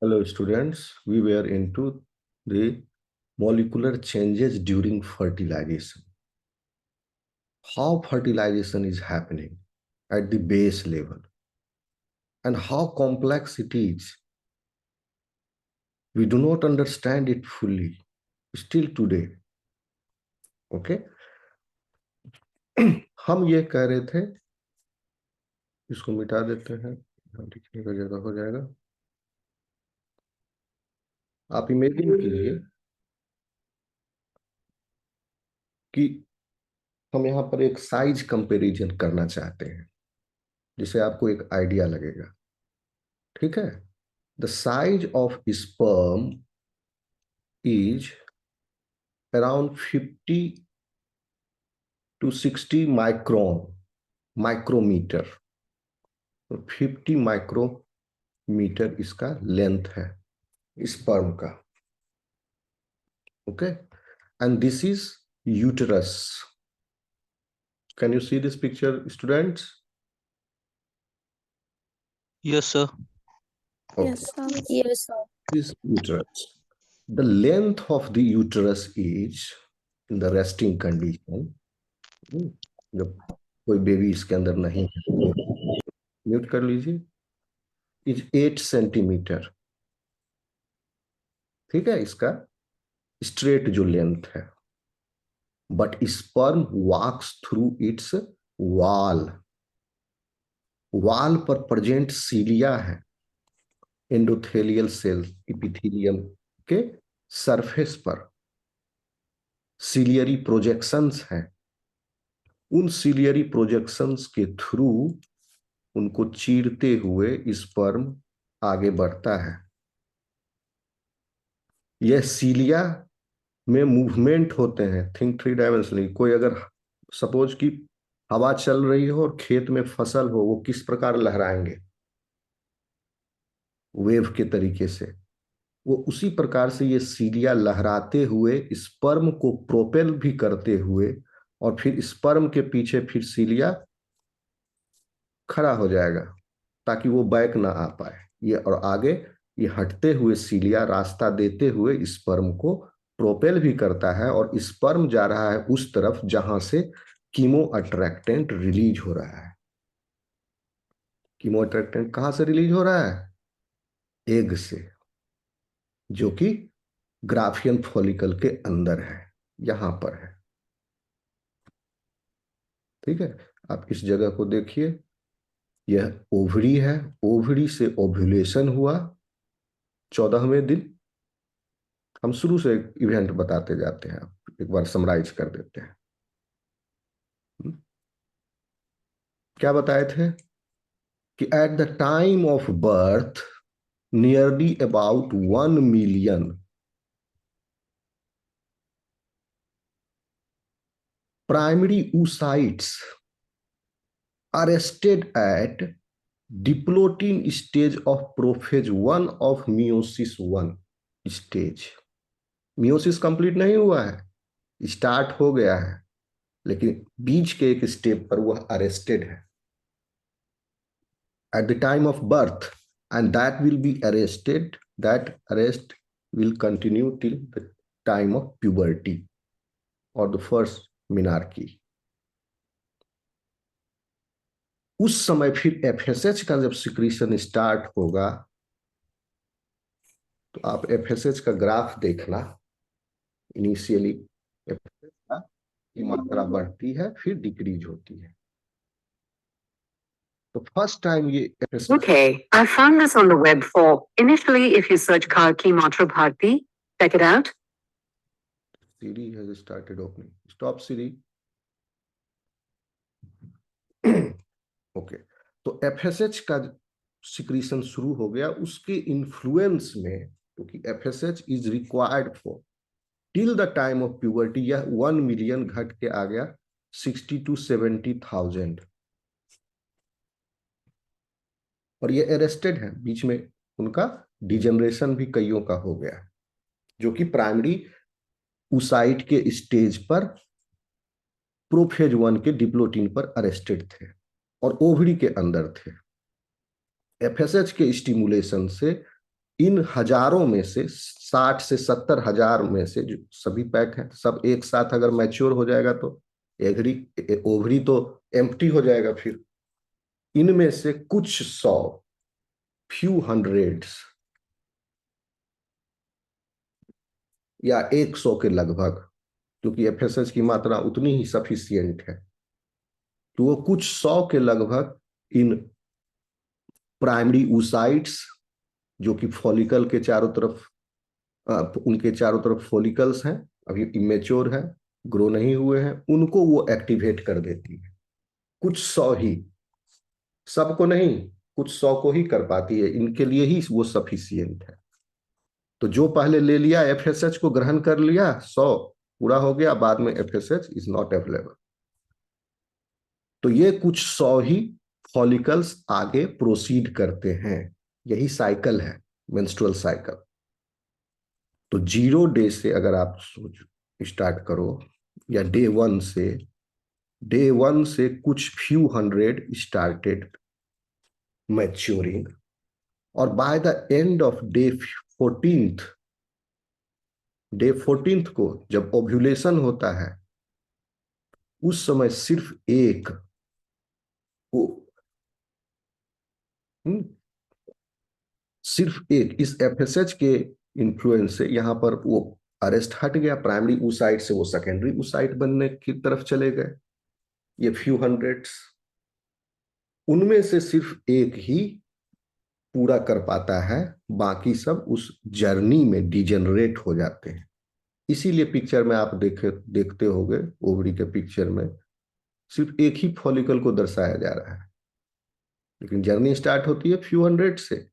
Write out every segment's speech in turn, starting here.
Hello, students. We were into the molecular changes during fertilization. How fertilization is happening at the base level and how complex it is. We do not understand it fully still today. Okay? हम ये कह रहे थे, इसको मिटा देते हैं, लिखने का जगह हो जाएगा। आप इमेजिन कीजिए कि हम यहाँ पर एक साइज कंपैरिजन करना चाहते हैं जिससे आपको एक आइडिया लगेगा। ठीक है? The size of sperm is around 50 to 60 micrometer. 50 micrometer इसका लेंथ है स्पर्म का। Okay, and this is uterus. Can you see this picture, students? Yes, sir. Okay. Yes, sir. Yes, sir. This uterus. The length of the uterus is in the resting condition. जब कोई baby इसके अंदर नहीं है, mute कर लीजिए, is 8 centimetre. ठीक है, इसका स्ट्रेट जो लेंथ है, but sperm walks through its wall. Wall पर प्रेजेंट सीलिया है, एंडोथेलियल सेल इपिथेलियम के सरफेस पर सीलियरी प्रोजेक्शंस हैं। उन सीलियरी प्रोजेक्शंस के थ्रू उनको चीरते हुए स्पर्म आगे बढ़ता है। यह सीलिया में मूवमेंट होते हैं, थिंक 3 डायमेंशनली। कोई अगर सपोज कि हवा चल रही हो और खेत में फसल हो, वो किस प्रकार लहराएंगे? वेव के तरीके से। वो उसी प्रकार से ये सीलिया लहराते हुए स्पर्म को प्रोपेल भी करते हुए, और फिर स्पर्म के पीछे फिर सीलिया खड़ा हो जाएगा ताकि वो बैक ना आ पाए। ये और आगे ये हटते हुए सीलिया रास्ता देते हुए स्पर्म को प्रोपेल भी करता है, और स्पर्म जा रहा है उस तरफ जहां से कीमो अट्रैक्टेंट रिलीज हो रहा है। कीमो अट्रैक्टेंट कहां से रिलीज हो रहा है? एग से, जो कि ग्राफियन फॉलिकल के अंदर है, यहां पर है। ठीक है, आप इस जगह को देखिए, यह ओवरी है। ओवरी से ओव्यूलेशन हुआ 14वें दिन। हम शुरू से इवेंट बताते जाते हैं, एक बार समराइज कर देते हैं। क्या बताए थे कि at the time of birth nearly about 1 million primary oocytes arrested at diplotene stage of prophase 1 of meiosis 1 stage. Meiosis complete नहीं हुआ है, स्टार्ट हो गया है, लेकिन बीच के एक स्टेप पर वह अरेस्टेड है at the time of birth, and that will be arrested, that arrest will continue till the time of puberty or the first menarche. उस समय फिर एफएसएच का जब सिक्रीशन स्टार्ट होगा, तो आप एफएसएच का ग्राफ देखना। इनिशियली एफएसएच की मात्रा बढ़ती है, फिर डिक्रीज होती है। तो फर्स्ट टाइम ये FSH, Okay, I found this on the web for initially if you search Karki Matra Bharti, check it out. Siri has started opening. Stop Siri. Okay, तो एफएसएच का सिक्रीशन शुरू हो गया। उसके इन्फ्लुएंस में, क्योंकि FSH is required for till the time of puberty, यह 1 million घट के आ गया 60 to 70,000, और ये अरेस्टेड है। बीच में उनका डिजेनरेशन भी कईयों का हो गया, जो कि प्राइमरी oocyte के स्टेज पर प्रोफेज 1 के डिप्लोटिन पर अरेस्टेड थे और ओवरी के अंदर थे। एफएसएच के स्टिमुलेशन से इन हजारों में से 60 से 70 हजार में से जो सभी पैक है, सब एक साथ अगर मैच्योर हो जाएगा तो एवरी ओवरी तो एम्प्टी हो जाएगा। फिर इनमें से कुछ सौ, फ्यू हंड्रेड्स या 100 के लगभग, क्योंकि एफएसएच की मात्रा उतनी ही सफिशियंट है, तो वो कुछ सौ के लगभग इन प्राइमरी oocytes, जो कि फॉलिकल के चारों तरफ उनके चारों तरफ फॉलिकल्स हैं, अभी इमेच्योर है, ग्रो नहीं हुए हैं, उनको वो एक्टिवेट कर देती है। कुछ सौ ही, सबको नहीं, कुछ सौ को ही कर पाती है, इनके लिए ही वो सफिशियंट है। तो जो पहले ले लिया, एफएसएच को ग्रहण कर लिया, 100 पूरा हो गया, बाद में एफएसएच इज नॉट अवेलेबल। तो ये कुछ सौ ही फॉलिकल्स आगे प्रोसीड करते हैं। यही साइकिल है, मेंस्ट्रुअल साइकिल। तो 0 डे से अगर आप सोच स्टार्ट करो, या डे वन से कुछ फ्यू हंड्रेड स्टार्टेड मैच्योरिंग, और by the end of day 14th को जब ओव्यूलेशन होता है, उस समय सिर्फ एक वो सिर्फ एक इस एफएसएच के इन्फ्लुएंस से यहां पर वो अरेस्ट हट गया, प्राइमरी oocyte से वो सेकेंडरी oocyte बनने की तरफ चले गए, ये फ्यू हंड्रेड्स। उनमें से सिर्फ एक ही पूरा कर पाता है, बाकी सब उस जर्नी में डिजेनरेट हो जाते हैं। इसीलिए पिक्चर में आप देखते होंगे, ओवरी के पिक्चर में सिर्फ एक ही फॉलिकल को दर्शाया जा रहा है, लेकिन जर्नी स्टार्ट होती है फ्यू हंड्रेड से।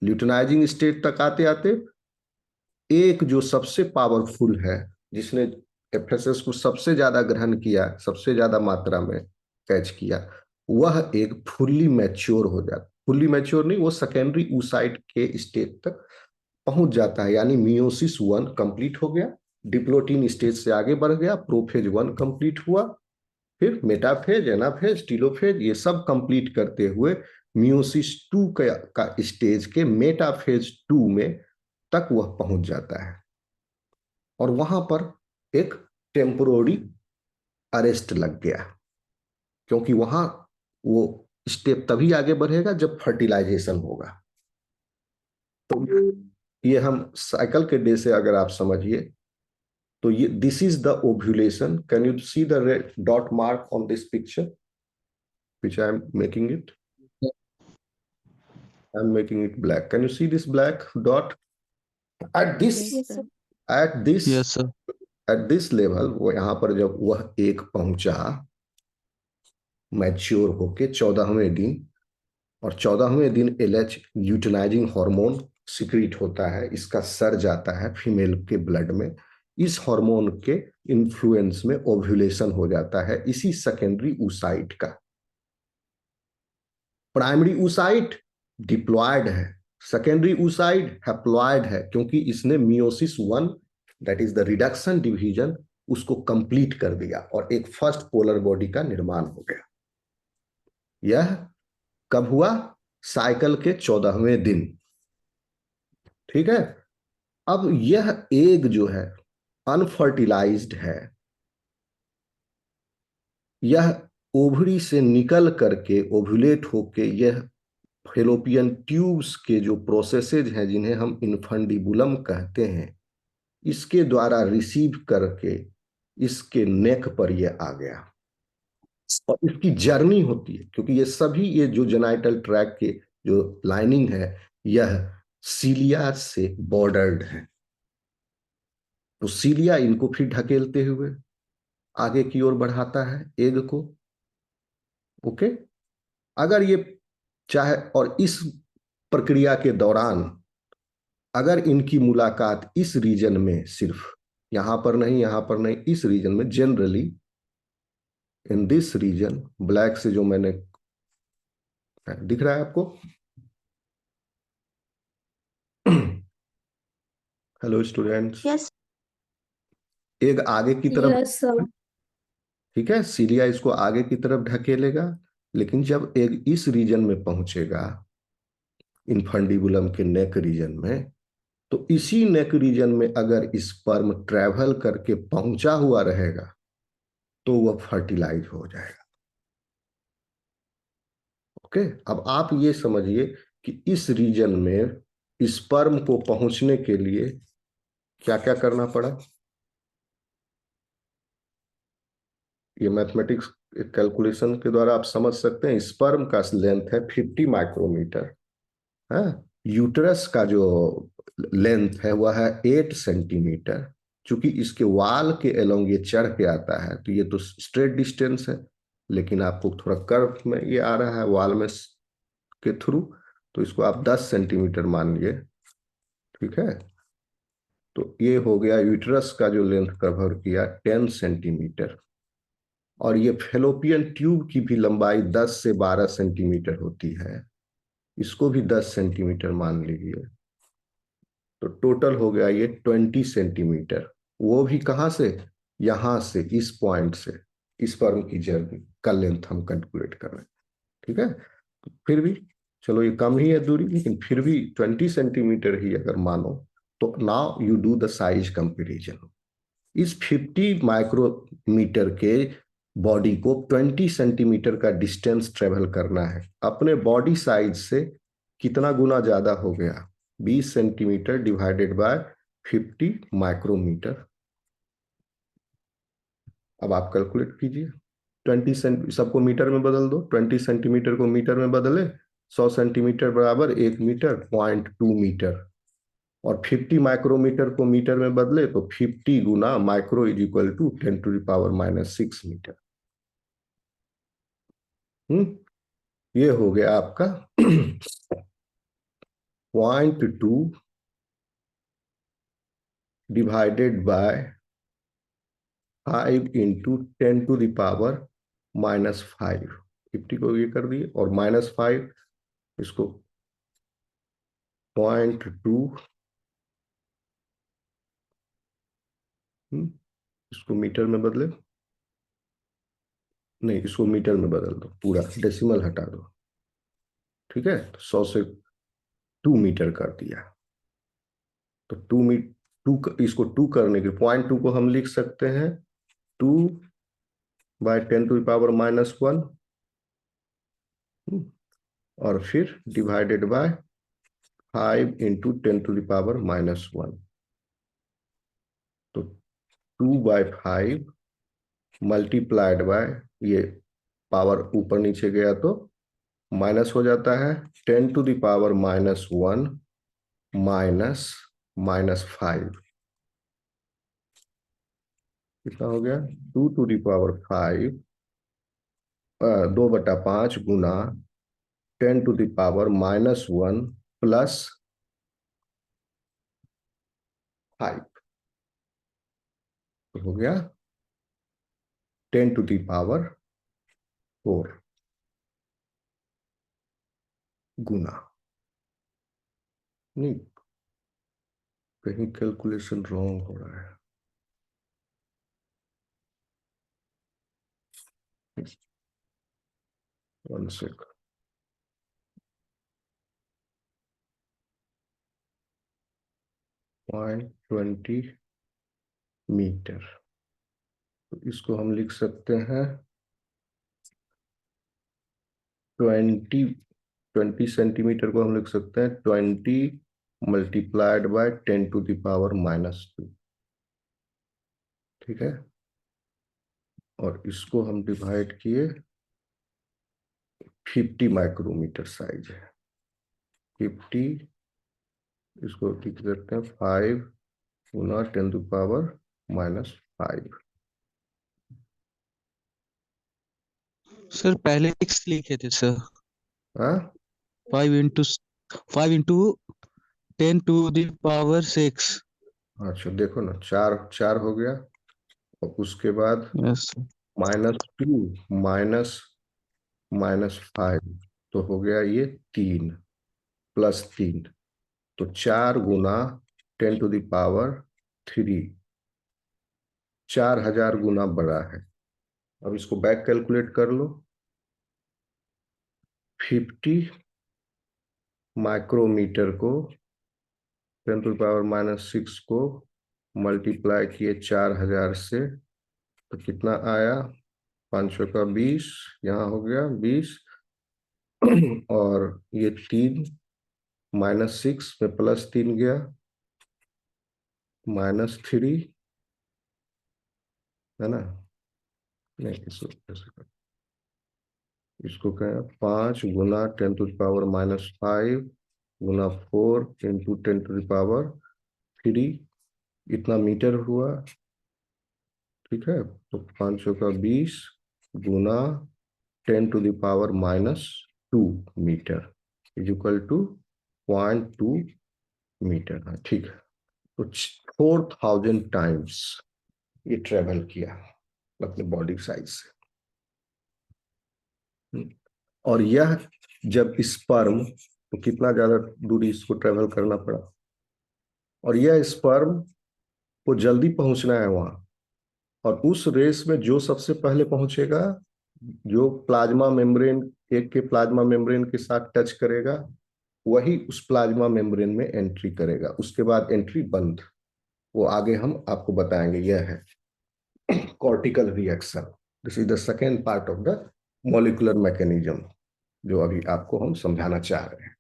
ल्यूटिनाइजिंग स्टेट तक आते आते एक जो सबसे पावरफुल है, जिसने एफएसएस को सबसे ज्यादा ग्रहण किया, सबसे ज्यादा मात्रा में कैच किया, वह एक फुल्ली मैच्योर हो जाता, फुल्ली मैच्योर नहीं, वो सेकेंडरी oocyte के स्टेज तक पहुंच जाता है। यानी मियोसिस 1 कंप्लीट हो गया, डिप्लोटीन स्टेज से आगे बढ़ गया, प्रोफेज 1 कंप्लीट हुआ, फिर मेटाफेज, एनाफेज, टीलोफेज, ये सब कंप्लीट करते हुए मियोसिस 2 का स्टेज के मेटाफेज 2 में तक वह पहुंच जाता है। और वहां पर एक टेम्पोररी अरेस्ट लग गया, क्योंकि वहां वो स्टेप तभी आगे बढ़ेगा जब फर्टिलाइजेशन होगा। तो ये हम साइकिल के डे से अगर आप समझिए, तो ये this is the ovulation. Can you see the red dot mark on this picture which I am making it? I am making it black. Can you see this black dot? At this Yes, sir. at this Yes, sir. at this level, वो यहां पर जब वह एक पहुंचा mature होके 14वें दिन, और 14वें दिन एलएच ल्यूटिनाइजिंग हार्मोन सिक्रीट होता है, इसका सर्ज आता है फीमेल के ब्लड में। इस हार्मोन के इन्फ्लुएंस में ओव्यूलेशन हो जाता है इसी सेकेंडरी oocyte का। प्राइमरी oocyte डिप्लॉयड है, सेकेंडरी oocyte हैप्लॉयड है, क्योंकि इसने meiosis 1 that is the reduction division उसको कंप्लीट कर दिया और एक फर्स्ट पोलर बॉडी का निर्माण हो गया। यह कब हुआ? साइकिल के 14वें दिन। ठीक है। अब यह एग जो है अनफर्टिलाइज्ड है, यह ओवरी से निकल करके ओव्यूलेट होके यह फेलोपियन ट्यूब्स के जो प्रोसेसेज हैं, जिन्हें हम इन्फंडिबुलम कहते हैं, इसके द्वारा रिसीव करके इसके नेक पर यह आ गया। और इसकी जर्नी होती है, क्योंकि ये सभी ये जो जेनाइटल ट्रैक के जो लाइनिंग है, यह सीलिया से बॉर्डर्ड है। तो सीलिया इनको फिर ढकेलते हुए आगे की ओर बढ़ाता है एग को। ओके। अगर ये चाहे, और इस प्रक्रिया के दौरान अगर इनकी मुलाकात इस रीजन में, सिर्फ यहां पर नहीं, यहां पर नहीं, इस रीजन में, generally in this region, black से जो मैंने दिख रहा है आपको, हेलो स्टूडेंट्स, Yes. एग आगे की तरफ, Yes, sir. ठीक है, सीलिया इसको आगे की तरफ ढकेलेगा। लेकिन जब एग इस रीजन में पहुंचेगा इनफंडिबुलम के नेक रीजन में, तो इसी नेक रीजन में अगर स्पर्म ट्रेवल करके पहुंचा हुआ रहेगा तो वह फर्टिलाइज हो जाएगा। ओके, अब आप ये समझिए कि इस रीजन में स्पर्म को पहुंचने के लिए क्या क्या करना पड़ा। ये मैथमेटिक्स कैलकुलेशन के द्वारा आप समझ सकते हैं। स्पर्म का लेंथ है 50 माइक्रोमीटर, है। यूटरस का जो लेंथ है वह है 8 सेंटीमीटर। चूंकि इसके वाल के एलोंग ये चढ़ के आता है तो ये तो स्ट्रेट डिस्टेंस है, लेकिन आपको थोड़ा कर्व में ये आ रहा है वाल में के थ्रू, तो इसको आप 10 सेंटीमीटर मान लिए। ठीक है, तो ये हो गया यूटरस का जो लेंथ कवर किया 10 सेंटीमीटर। और ये फेलोपियन ट्यूब की भी लंबाई 10 से 12 सेंटीमीटर होती है, इसको भी 10 सेंटीमीटर मान लीजिए। तो टोटल हो गया ये 20 सेंटीमीटर। वो भी कहाँ से, यहां से, इस पॉइंट से स्पर्म की जर्नी का लेंथ हम कैलकुलेट कर रहे हैं। ठीक है, तो फिर भी चलो ये कम ही है दूरी, लेकिन फिर भी 20 सेंटीमीटर ही अगर मानो तो now you do the size comparison. इस 50 माइक्रोमीटर के बॉडी को 20 सेंटीमीटर का डिस्टेंस ट्रेवल करना है, अपने बॉडी साइज से कितना गुना ज्यादा हो गया, 20 सेंटीमीटर डिवाइडेड बाय 50 माइक्रोमीटर। अब आप कैलकुलेट कीजिए। 20 सेंट सबको मीटर में बदल दो, 20 सेंटीमीटर को मीटर में बदले, 100 सेंटीमीटर बराबर 1 मीटर, 0.2 मीटर। और 50 माइक्रोमीटर को मीटर में बदले तो 50 गुना micro is equal to 10⁻⁻⁶ metre. ये हो गया आपका 0.2 डिवाइडेड बाय 5 इंटू 10⁻⁻⁵। 50 को ये कर दिए और -5, इसको 0.2, इसको मीटर में बदले, नहीं इसको मीटर में बदल दो, पूरा डेसिमल हटा दो। ठीक है, तो 100 से 2 मीटर कर दिया। तो इसको 2 करने के 0.2 को हम लिख सकते हैं 2/10⁻⁻⁻⁴ और फिर डिवाइडेड बाय 5 इंटू 10⁻⁻⁻⁴। तो 2/5 मल्टीप्लाइड बाय, ये पावर ऊपर नीचे गया तो माइनस हो जाता है, 10⁻⁻⁻1 माइनस -5। कितना हो गया, 2⁵, 2/5 गुना 10⁻⁻⁻1 प्लस 5, तो हो गया 10⁻⁴ गुना। नहीं, कहीं कैलकुलेशन रॉन्ग हो रहा है। 1 सेकंड। 0.20 मीटर, तो इसको हम लिख सकते हैं 20 सेंटीमीटर को हम लिख सकते हैं 20 मल्टीप्लाइड बाय 10⁻⁻²। ठीक है, और इसको हम डिवाइड किए, 50 माइक्रोमीटर साइज है, 50, इसको लिख सकते हैं 5 गुना 10⁻⁻⁵। सर पहले 6 लिखे थे सर। हाँ, 5 into 10⁶। अच्छा देखो ना, 4 4 हो गया, और उसके बाद यस सर। -2 माइनस -5, तो हो गया ये 3 प्लस 3, तो 4 गुना 10⁻3, 4000 गुना बड़ा है। अब इसको बैक कैलकुलेट कर लो, 50 माइक्रोमीटर को 10⁻⁻6 को मल्टीप्लाई किए 4000 से, तो कितना आया? 500 का 20, यहाँ हो गया 20, और ये 3 -6 में +3 गया, -3, है ना? नहीं, इसको कहें 5 गुना 10⁻⁻5 गुना 4 इंटू 10⁻3, इतना मीटर हुआ। ठीक है, तो 500 का 20 गुना 10⁻⁻2 metre is equal to 0.2 metre. हाँ, ठीक है। तो 4000 टाइम्स ये ट्रेवल किया अपने बॉडी साइज से। और यह जब स्पर्म, तो कितना ज्यादा दूरी इसको ट्रेवल करना पड़ा, और यह स्पर्म को जल्दी पहुंचना है वहां, और उस रेस में जो सबसे पहले पहुंचेगा, जो प्लाज्मा मेम्ब्रेन, एक के प्लाज्मा मेम्ब्रेन के साथ टच करेगा, वही उस प्लाज्मा मेम्ब्रेन में एंट्री करेगा। उसके बाद एंट्री बंद। वो आगे हम आपको बताएंगे। यह है cortical reaction. This is the second part of the molecular mechanism जो अभी आपको हम समझाना चाह रहे हैं।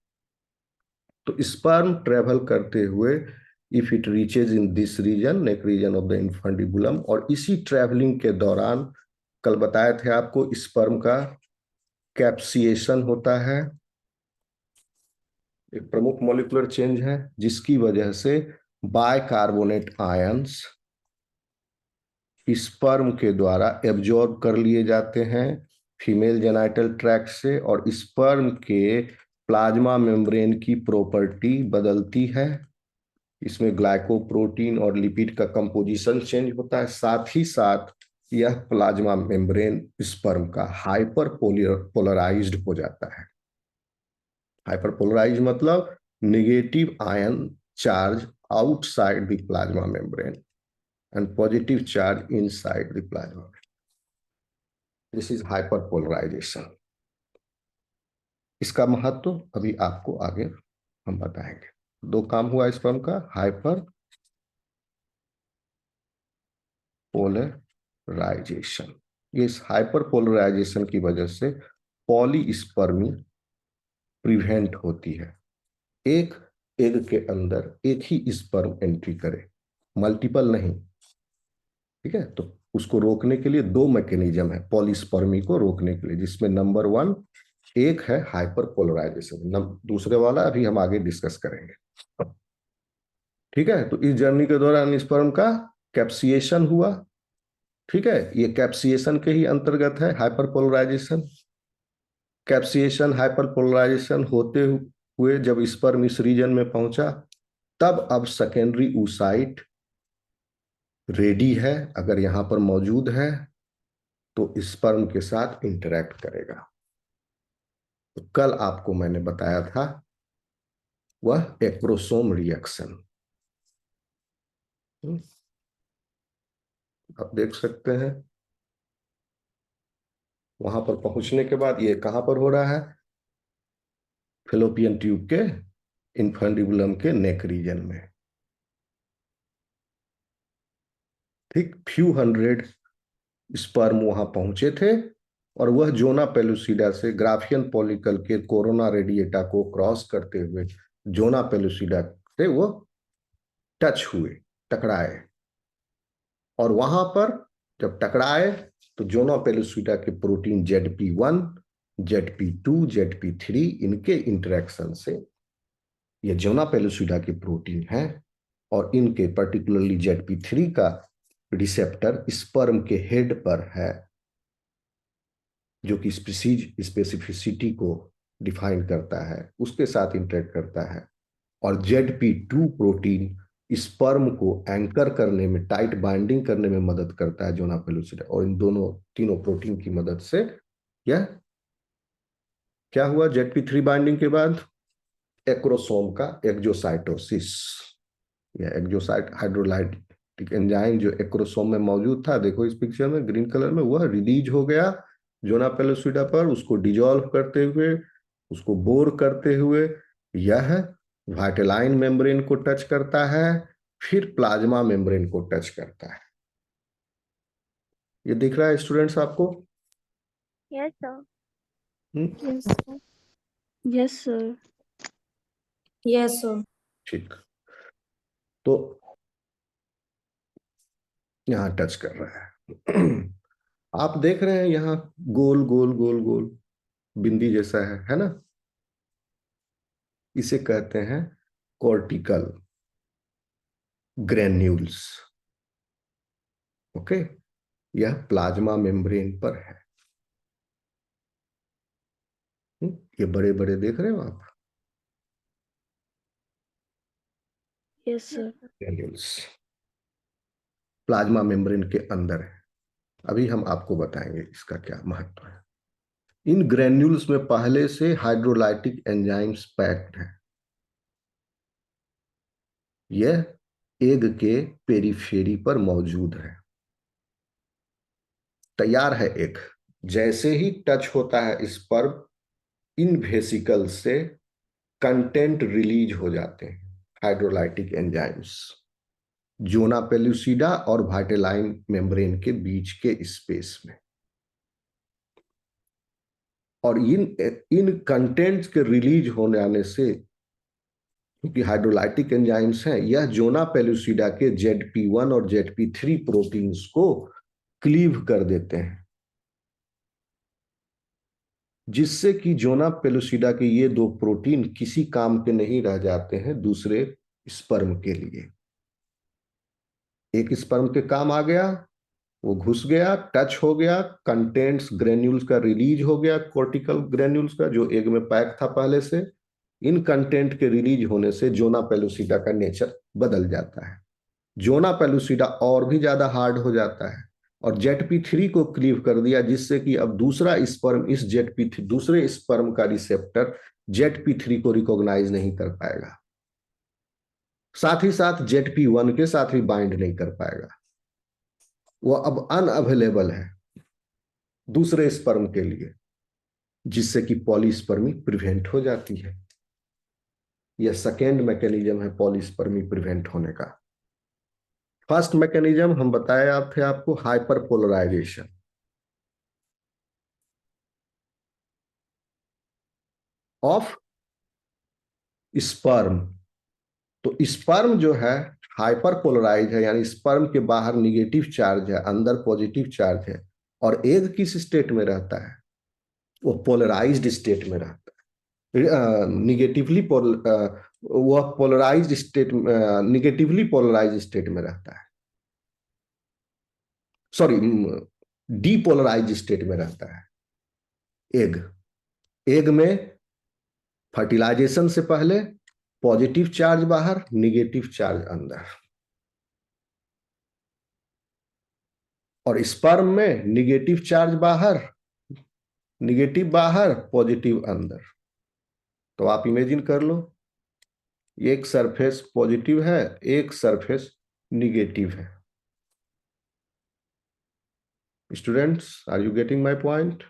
तो स्पर्म ट्रेवल करते हुए, if it reaches in this region, neck region of the infundibulum, और इसी ट्रेवलिंग के दौरान कल बताए थे आपको स्पर्म का कैप्सिएशन होता है, एक प्रमुख मॉलिक्यूलर चेंज है जिसकी वजह से बाइकार्बोनेट आयंस स्पर्म के द्वारा एब्जॉर्ब कर लिए जाते हैं फीमेल जेनाइटल ट्रैक्ट से, और स्पर्म के प्लाज्मा मेम्ब्रेन की प्रॉपर्टी बदलती है। इसमें ग्लाइकोप्रोटीन और लिपिड का कंपोजिशन चेंज होता है। साथ ही साथ यह प्लाज्मा मेम्ब्रेन स्पर्म का हाइपर पोलराइज्ड हो जाता है। हाइपर पोलराइज मतलब negative ion charge outside the plasma membrane and positive charge inside the plasma. This is hyperpolarization. इसका महत्व अभी आपको आगे हम बताएंगे। दो काम हुआ स्पर्म का, हाइपर पोलराइजेशन। ये इस हाइपर पोलराइजेशन की वजह से पॉलीस्पर्मी प्रिवेंट होती है। एक एग के अंदर एक ही स्पर्म एंट्री करे, मल्टीपल नहीं। ठीक है, तो उसको रोकने के लिए दो मैकेनिज्म है पॉलीस्पर्मी को रोकने के लिए, जिसमें नंबर 1 एक है हाइपर पोलराइजेशन, दूसरे वाला अभी हम आगे डिस्कस करेंगे। ठीक है, तो इस जर्नी के दौरान स्पर्म का कैप्सिएशन हुआ। ठीक है, ये कैप्सिएशन के ही अंतर्गत है हाइपर पोलराइजेशन। कैप्सिएशन हाइपर पोलराइजेशन होते हुए जब स्पर्म इस रीजन में पहुंचा, तब अब सेकेंडरी oocyte रेडी है, अगर यहां पर मौजूद है तो स्पर्म के साथ इंटरैक्ट करेगा। तो कल आपको मैंने बताया था वह एक्रोसोम रिएक्शन। आप देख सकते हैं वहां पर पहुंचने के बाद ये कहां पर हो रहा है? फेलोपियन ट्यूब के इन्फंडिबुलम के नेक रीजन में। ठीक, फ्यू हंड्रेड स्पर्म वहां पहुंचे थे, और वह जोना पेलुसिडा से ग्राफियन पॉलिकल के कोरोना रेडिएटा को क्रॉस करते हुए जोना पेलुसिडा से वो टच हुए, टकराए, और वहां पर जब टकराए तो जोना पेलुसिडा के प्रोटीन ZP1, ZP2, ZP3 इनके इंटरेक्शन से, ये जोना पेलुसिडा के प्रोटीन है, और इनके पर्टिकुलरली ZP3 का रिसेप्टर स्पर्म के हेड पर है, जो कि स्पेसिफिसिटी को डिफाइन करता है, उसके साथ इंटरेक्ट करता है। और ZP2 प्रोटीन स्पर्म को एंकर करने में, टाइट बाइंडिंग करने में मदद करता है जोना पेलुसिडा, और इन दोनों तीनों प्रोटीन की मदद से यह क्या हुआ? ZP3 बाइंडिंग के बाद एक्रोसोम का एक्जोसाइटोसिस, या एक्जोसाइट हाइड्रोलाइटिक एंजाइम जो एक्रोसोम में मौजूद था, देखो इस पिक्चर में ग्रीन कलर में, वह रिलीज हो गया जोना पेलुसिडा पर, उसको डिजोल्व करते हुए, उसको बोर करते हुए यह वाइटेलाइन मेम्ब्रेन को टच करता है, फिर प्लाज्मा मेम्ब्रेन को टच करता है। ये दिख रहा है स्टूडेंट्स आपको? Yes, sir. हम्म, Yes, sir. Yes, sir. Yes, sir. ठीक। तो यहां टच कर रहा है। आप देख रहे हैं यहां गोल गोल गोल गोल बिंदी जैसा है ना? इसे कहते हैं कॉर्टिकल ग्रेन्यूल्स। ओके, यह प्लाज्मा मेम्ब्रेन पर है। ये बड़े बड़े देख रहे हो आप, Yes, sir. Granules plasma membrane के अंदर है। अभी हम आपको बताएंगे इसका क्या महत्व है। इन ग्रेन्यूल्स में पहले से हाइड्रोलाइटिक एंजाइम्स पैक्ड हैं। यह एग के पेरिफेरी पर मौजूद है, तैयार है एग। जैसे ही टच होता है स्पर्म, इन वेसिकल से कंटेंट रिलीज हो जाते हैं, हाइड्रोलाइटिक एंजाइम्स, जोना पेलुसिडा और वाइटेलाइन मेम्ब्रेन के बीच के स्पेस में। और इन इन कंटेंट्स के रिलीज होने आने से, क्योंकि हाइड्रोलाइटिक एंजाइम्स हैं, यह जोना पेलुसिडा के ZP1 और ZP3 प्रोटीन्स को क्लीव कर देते हैं, जिससे कि जोना पेलुसिडा के ये दो प्रोटीन किसी काम के नहीं रह जाते हैं दूसरे स्पर्म के लिए। एक स्पर्म के काम आ गया, वो घुस गया, टच हो गया, कंटेंट्स ग्रेन्यूल्स का रिलीज हो गया, कॉर्टिकल ग्रेन्यूल्स का जो एग में पैक था पहले से। इन कंटेंट के रिलीज होने से जोना पेलुसिडा का नेचर बदल जाता है। जोना पेलुसिडा और भी ज्यादा हार्ड हो जाता है और ZP3 को क्लीव कर दिया, जिससे कि अब दूसरा स्पर्म इस ZP3 दूसरे स्पर्म का रिसेप्टर ZP3 को रिकॉग्नाइज नहीं कर पाएगा, साथ ही साथ ZP1 के साथ भी बाइंड नहीं कर पाएगा। वह अब अनअवेलेबल है दूसरे स्पर्म के लिए, जिससे कि पॉलीस्पर्मी प्रिवेंट हो जाती है। यह सेकेंड मैकेनिज्म है पॉलीस्पर्मी प्रिवेंट होने का। फर्स्ट मैकेनिज्म हम बताए आप थे आपको, हाइपरपोलराइजेशन ऑफ स्पर्म। तो स्पर्म जो है हाइपरपोलराइज है, यानी स्पर्म के बाहर निगेटिव चार्ज है, अंदर पॉजिटिव चार्ज है। और एग किस स्टेट में रहता है? वो पोलराइज्ड स्टेट में रहता है। वह polarised state, negatively polarised state में रहता है, सॉरी, डीपोलराइज्ड स्टेट में रहता है एग। एग में फर्टिलाइजेशन से पहले पॉजिटिव चार्ज बाहर, निगेटिव चार्ज अंदर। और स्पर्म में निगेटिव चार्ज बाहर, निगेटिव बाहर, पॉजिटिव अंदर। तो आप इमेजिन कर लो, एक सरफेस पॉजिटिव है, एक सरफेस निगेटिव है। Students, are you getting my point?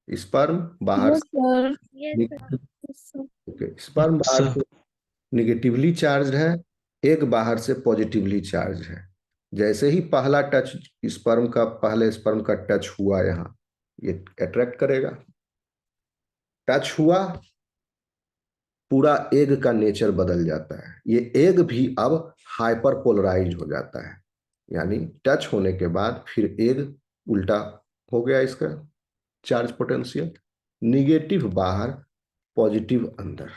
Sperm बाहर Yes, sir. से, Yes, sir. ओके, स्पर्म बाहर सर से निगेटिवली चार्ज है, एक बाहर से पॉजिटिवली चार्ज है। जैसे ही पहला टच स्पर्म का, पहले स्पर्म का टच हुआ, यहां ये अट्रैक्ट करेगा, टच हुआ, पूरा एग का नेचर बदल जाता है। ये एग भी अब हाइपर पोलराइज हो जाता है, यानी टच होने के बाद फिर एग उल्टा हो गया, इसका चार्ज पोटेंशियल निगेटिव बाहर, पॉजिटिव अंदर,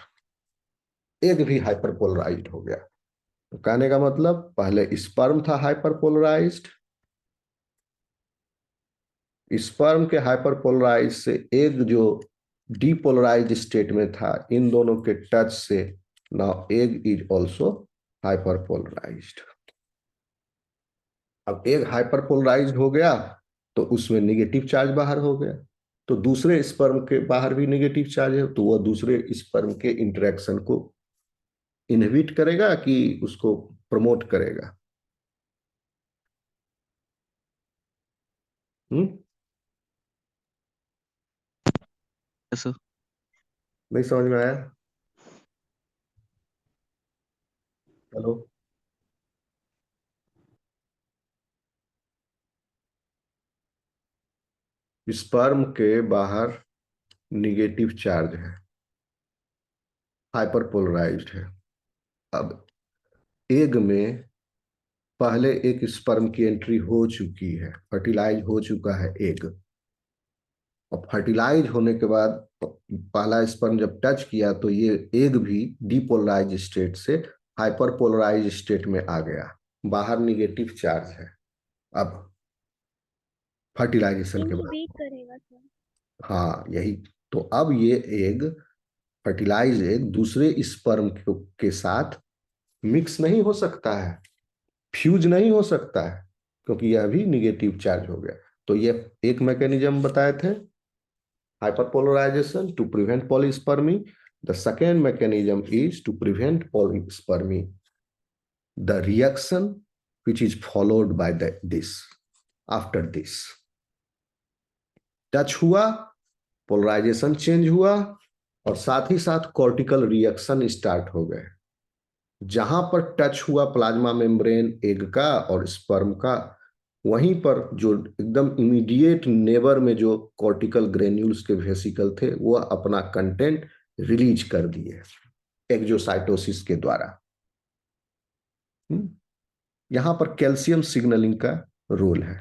एग भी हाइपर पोलराइज हो गया। तो कहने का मतलब, पहले स्पर्म था हाइपर पोलराइज्ड, स्पर्म के हाइपर पोलराइज से एग जो डीपोलराइज स्टेट में था, इन दोनों के टच से now egg is also hyper polarised. अब एग हाइपर पोलराइज्ड हो गया तो उसमें निगेटिव चार्ज बाहर हो गया, तो दूसरे स्पर्म के बाहर भी निगेटिव चार्ज है, तो वह दूसरे स्पर्म के इंटरेक्शन को इनहिबिट करेगा कि उसको प्रमोट करेगा? सर नहीं समझ में आया? हेलो। स्पर्म के बाहर निगेटिव चार्ज है, हाइपर पोलराइज्ड है। अब एग में पहले एक स्पर्म की एंट्री हो चुकी है, फर्टिलाइज हो चुका है एग। और फर्टिलाइज होने के बाद पहला स्पर्म जब टच किया तो ये एग भी डीपोलराइज स्टेट से हाइपर पोलराइज स्टेट में आ गया, बाहर निगेटिव चार्ज है। अब फर्टिलाइजेशन के बाद, इनहिबिट करेगा सर। हाँ यही, तो अब ये एग, फर्टिलाइज एग दूसरे स्पर्म के साथ मिक्स नहीं हो सकता है, फ्यूज नहीं हो सकता है, क्योंकि यह भी निगेटिव चार्ज हो गया। तो ये एक मैकेनिज्म बताए थे, hyperpolarization to prevent polyspermy. The second mechanism is to prevent polyspermy, the reaction which is followed by this, after this touch हुआ, पोलराइजेशन चेंज हुआ, और साथ ही साथ कॉर्टिकल रिएक्शन स्टार्ट हो गए। जहां पर टच हुआ प्लाज्मा मेम्ब्रेन एग का और स्पर्म का, वहीं पर जो एकदम इमीडिएट नेबर में जो कॉर्टिकल ग्रेन्यूल्स के वेसिकल थे, वह अपना कंटेंट रिलीज कर दिए एक्जोसाइटोसिस के द्वारा। यहां पर कैल्शियम सिग्नलिंग का रोल है।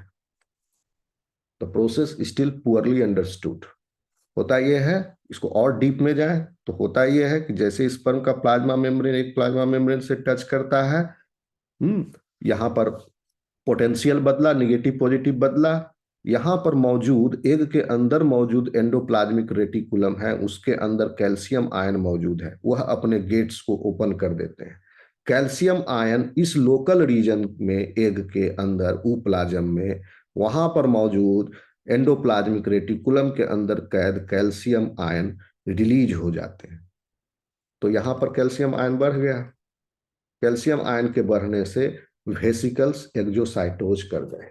The process still poorly understood. होता यह है, इसको और डीप में जाए तो होता यह है कि जैसे स्पर्म का प्लाज्मा मेम्ब्रेन एक प्लाज्मा मेम्ब्रेन से टच करता है, यहां पर पोटेंशियल बदला, निगेटिव पॉजिटिव बदला। यहां पर मौजूद एग के अंदर मौजूद एंडोप्लाज्मिक रेटिकुलम है, उसके अंदर कैल्शियम आयन मौजूद है, वह अपने गेट्स को ओपन कर देते हैं। कैल्शियम आयन इस लोकल रीजन में एग के अंदर ऊप्लाज्म में, वहां पर मौजूद एंडोप्लाज्मिक रेटिकुलम के अंदर कैद कैल्शियम आयन रिलीज हो जाते हैं। तो यहां पर कैल्शियम आयन बढ़ गया। कैल्शियम आयन के बढ़ने से वेसिकल्स एक्जोसाइटोज कर गए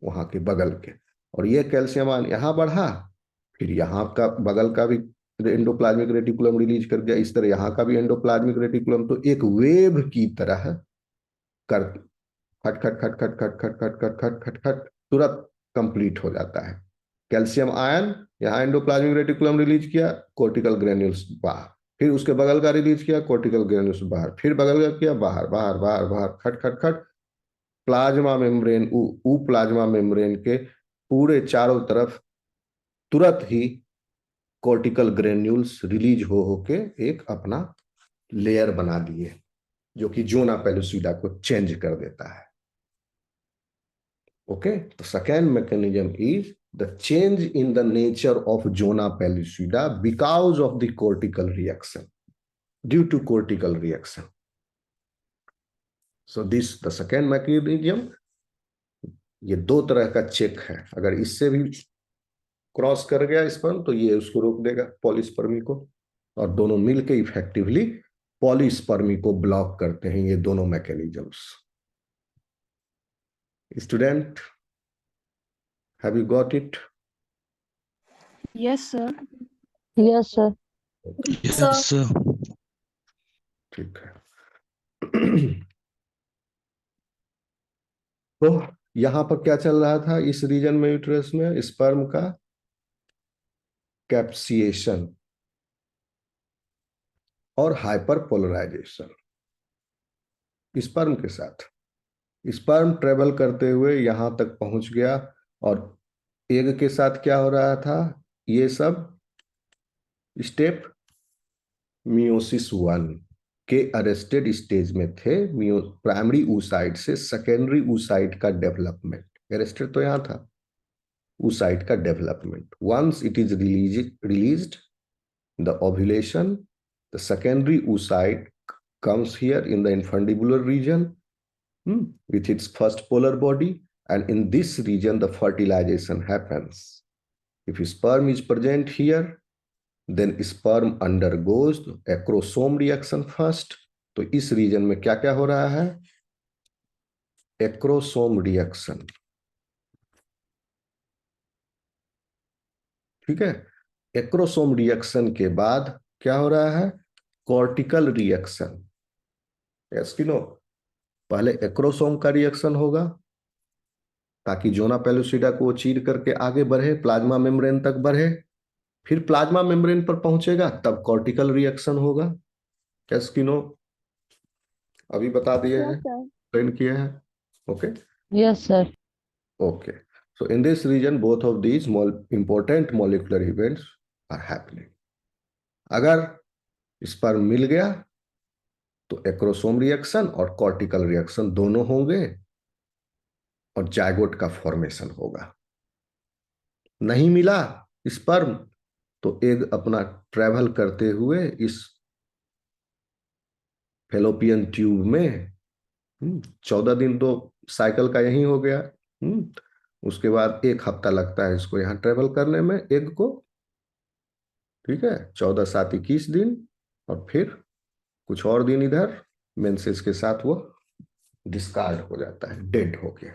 वहां के बगल के, और ये कैल्शियम आयन यहां बढ़ा, फिर यहाँ का बगल का भी एंडोप्लाज्मिक रेटिकुलम रिलीज कर दिया, इस तरह यहाँ का भी एंडोप्लाज्मिक रेटिकुलम, तो एक वेव की तरह कर खट खट खट खट खट खट खट खट खट खट खट तुरंत कंप्लीट हो जाता है। कैल्शियम आयन यहाँ एंडोप्लाज्मिक रेटिकुलम रिलीज किया, कोर्टिकल ग्रेन्यूल्स बाहर, फिर उसके बगल का रिलीज किया, कोर्टिकल ग्रेन्यूल्स बाहर, फिर बगल का किया, बाहर बाहर बाहर बाहर, खट खट खट, प्लाज्मा मेम्ब्रेन ऊ प्लाज्मा मेम्ब्रेन के पूरे चारों तरफ तुरंत ही कॉर्टिकल ग्रेन्यूल्स रिलीज हो होके एक अपना लेयर बना दिए, जो कि जोना पेलुसिडा को चेंज कर देता है। ओके, तो second mechanism is the change in the nature of zona pellucida because of the cortical reaction, due to cortical reaction. So this the second mechanism. ये दो तरह का चेक है, अगर इससे भी क्रॉस कर गया स्पर्म तो ये उसको रोक देगा पॉलीस्पर्मी को, और दोनों मिलके इफेक्टिवली पॉलीस्पर्मी को ब्लॉक करते हैं, ये दोनों mechanisms. Student, have you got it? Yes sir. Yes, sir. Yes sir. ठीक है। तो यहां पर क्या चल रहा था इस रीजन में, यूट्रस में स्पर्म का कैप्सिएशन और हाइपर पोलराइजेशन स्पर्म के साथ। स्पर्म ट्रेवल करते हुए यहां तक पहुंच गया, और एग के साथ क्या हो रहा था, ये सब स्टेप मियोसिस 1 के अरेस्टेड स्टेज में थे। प्राइमरी oocyte से सेकेंडरी oocyte का डेवलपमेंट, अरेस्टेड तो यहां था, oocyte का development. Once it is released the ovulation, the secondary oocyte comes here in the infundibular region with its first polar body, and in this region the fertilization happens. If sperm is present here, then sperm undergoes acrosome reaction first. तो इस region में क्या क्या हो रहा है, acrosome reaction, ठीक है। एक्रोसोम रिएक्शन के बाद क्या हो रहा है, कॉर्टिकल रिएक्शन। यस कि नो? पहले एक्रोसोम का रिएक्शन होगा ताकि जोना पेलुसिडा को वो चीर करके आगे बढ़े, प्लाज्मा मेम्ब्रेन तक बढ़े, फिर प्लाज्मा मेम्ब्रेन पर पहुंचेगा, तब कॉर्टिकल रिएक्शन होगा। यस कि नो? अभी बता दिए हैं, Yes, sir. एक्सप्लेन किए हैं। Okay Yes, sir. Okay, so in this region both of these important molecular events are happening. अगर स्पर्म मिल गया तो एक्रोसोम रिएक्शन और कॉर्टिकल रिएक्शन दोनों होंगे और जायगोट का फॉर्मेशन होगा। नहीं मिला स्पर्म तो एग अपना ट्रेवल करते हुए इस फेलोपियन ट्यूब में 14 दिन तो साइकिल का यही हो गया। उसके बाद 1 हफ्ता लगता है इसको यहाँ ट्रेवल करने में एग को। ठीक है, 14 7 21 दिन, और फिर कुछ और दिन इधर मेंसेस के साथ वो डिस्कार्ड हो जाता है, डेड हो गया।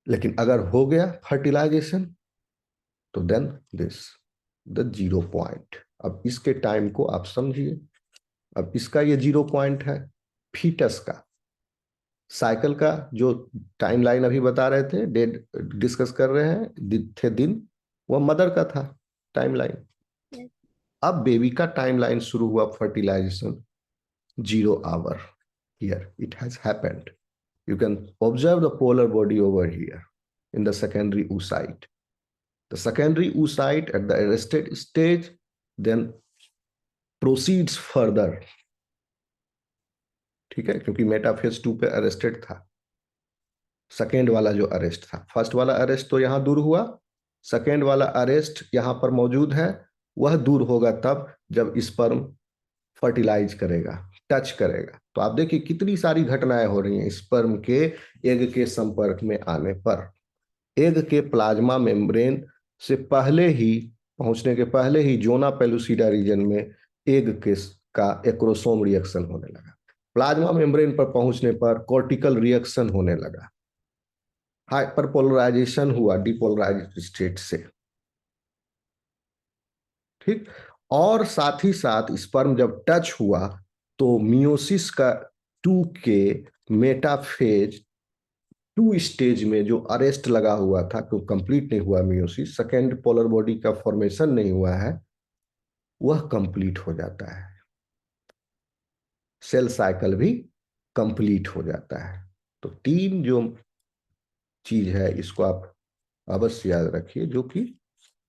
लेकिन अगर हो गया फर्टिलाइजेशन तो देन दिस द 0 पॉइंट। अब इसके टाइम को आप समझिए। अब इसका ये 0 पॉइंट है, फीटस का साइकिल का जो टाइम लाइन अभी बता रहे थे, डेड डिस्कस कर रहे हैं थे दिन, वह मदर का था टाइम लाइन। Yes. अब बेबी का टाइम लाइन शुरू हुआ fertilisation 0 hour। Here it has happened. You can observe the polar body over here in the secondary oocyte. The secondary oocyte at the arrested stage then proceeds further. ठीक है, क्योंकि metaphase 2 पे arrested था। Second वाला जो arrest था, first वाला arrest तो यहां दूर हुआ, सेकेंड वाला अरेस्ट यहां पर मौजूद है। वह दूर होगा तब जब स्पर्म फर्टिलाइज करेगा, टच करेगा। तो आप देखिए कितनी सारी घटनाएं हो रही हैं स्पर्म के एग के संपर्क में आने पर। एग के प्लाज्मा मेम्ब्रेन से पहले ही पहुंचने के पहले ही जोना पेलुसिडा रीजन में एग के का एक्रोसोम रिएक्शन होने लगा। प्लाज्मा मेम्ब्रेन पर पहुंचने पर कॉर्टिकल रिएक्शन होने लगा, हाइपरपोलराइजेशन हुआ डिपोलराइज्ड स्टेट से। ठीक, और साथ ही साथ स्पर्म जब टच हुआ तो मियोसिस का 2 के मेटाफेज 2 स्टेज में जो अरेस्ट लगा हुआ था, तो कंप्लीट नहीं हुआ मियोसिस, सेकेंड पोलर बॉडी का फॉर्मेशन नहीं हुआ है, वह कंप्लीट हो जाता है। सेल साइकिल भी कंप्लीट हो जाता है। तो 3 जो चीज है इसको आप अवश्य याद रखिए जो कि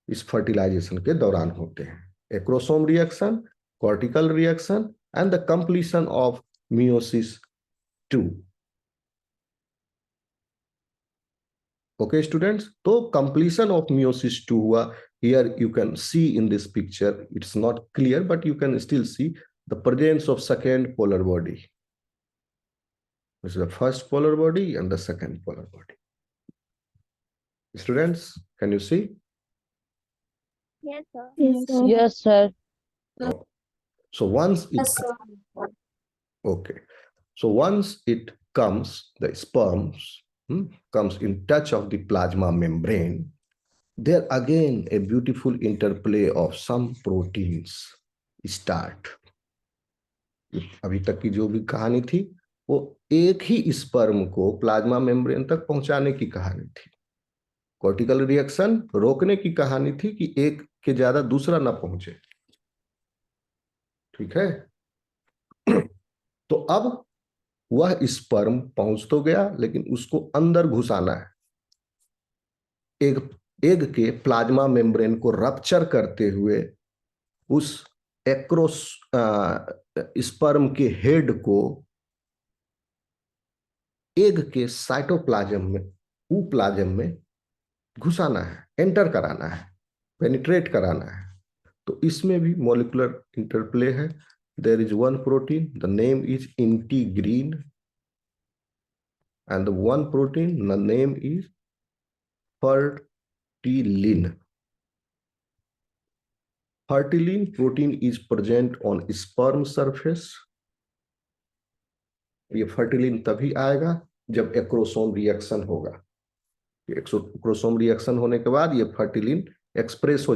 इस फर्टिलाइजेशन के दौरान होते हैं: acrosome reaction, cortical reaction and the completion of meiosis 2। Okay students, तो कंप्लीशन ऑफ मियोसिस 2 हुआ। Here you can see in this picture, it's not clear but you can still see the presence of second polar body. This is the first polar body and the second polar body. Students, can you see? Yes, sir. Yes, sir. Yes, sir. Oh. So once it okay, so once it comes, the sperms comes in touch of the plasma membrane, there again a beautiful interplay of some proteins start. अभी तक की जो भी कहानी थी वो एक ही sperm को प्लाज्मा मेम्ब्रेन तक पहुंचाने की कहानी थी। कॉर्टिकल रिएक्शन रोकने की कहानी थी कि एक के ज्यादा दूसरा ना पहुंचे। ठीक है, तो अब वह स्पर्म पहुंच तो गया लेकिन उसको अंदर घुसाना है। एग के प्लाज्मा मेम्ब्रेन को रप्चर करते हुए उस एक्रोस स्पर्म के हेड को एग के साइटोप्लाज्म में, ऊप्लाज्म में घुसाना है, एंटर कराना है, पेनिट्रेट कराना है। तो इसमें भी मॉलिक्यूलर इंटरप्ले है। There is one protein, the name is integrin, and the one protein the name is fertilin. Fertilin protein is present on sperm surface. ये फर्टिलिन तभी आएगा जब एक्रोसोम रिएक्शन होगा। एक्रोसोम रिएक्शन होने के बाद ये फर्टिलिन एक्सप्रेस हो